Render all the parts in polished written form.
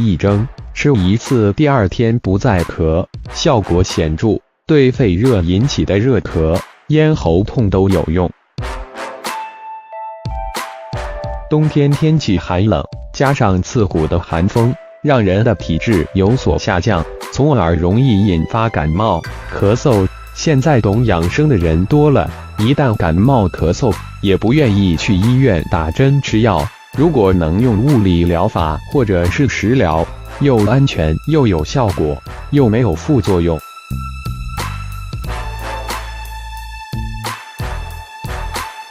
一蒸，吃一次，第二天不再咳，效果显著，对肺热引起的热咳、咽喉痛都有用。冬天天气寒冷，加上刺骨的寒风，让人的体质有所下降，从而容易引发感冒、咳嗽。现在懂养生的人多了，一旦感冒咳嗽，也不愿意去医院打针吃药。如果能用物理疗法或者是食疗，又安全又有效果，又没有副作用。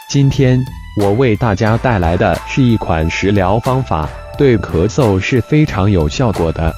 今天我为大家带来的是一款食疗方法，对咳嗽是非常有效果的。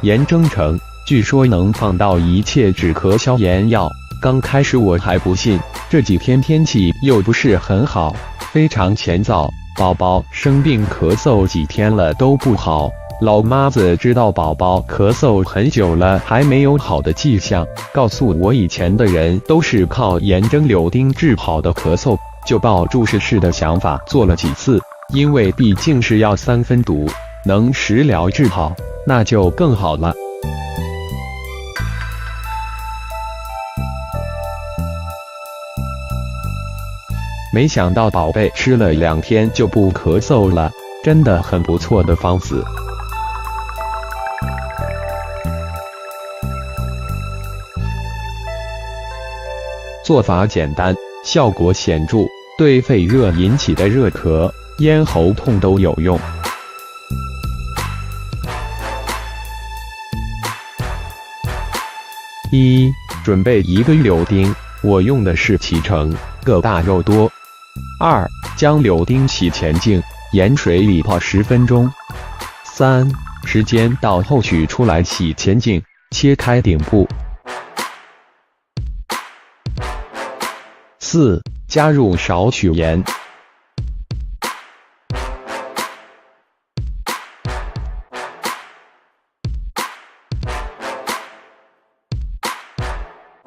盐蒸橙，据说能放到一切止咳消炎药。刚开始我还不信，这几天天气又不是很好，非常乾燥，宝宝生病咳嗽几天了都不好。老妈子知道宝宝咳嗽很久了还没有好的迹象，告诉我以前的人都是靠盐蒸柳丁治好的咳嗽，就抱住试试的想法做了几次，因为毕竟是药3分毒，能食疗治好那就更好了。没想到宝贝吃了2天就不咳嗽了，真的很不错的方子。做法简单，效果显著，对肺热引起的热咳、咽喉痛都有用。1. 准备1个柳丁，我用的是脐橙，个大肉多。2. 将柳丁洗前净，盐水里泡10分钟。3. 时间到后取出来洗前净，切开顶部。4. 加入少许盐。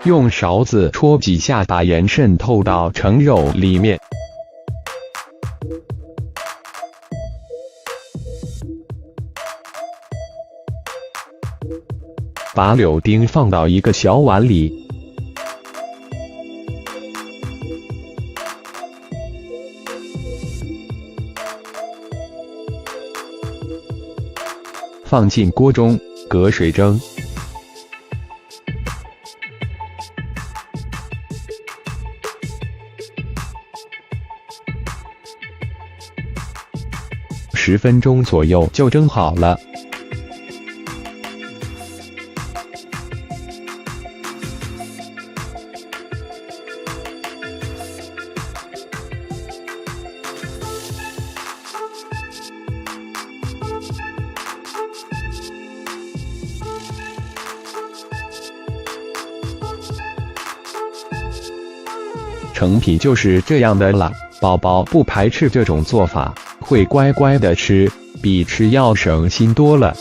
用勺子戳几下，把盐渗透到橙肉里面。把柳丁放到一个小碗里。放进锅中，隔水蒸。10分钟左右就蒸好了。成品就是这样的了，宝宝不排斥这种做法，会乖乖的吃，比吃药省心多了。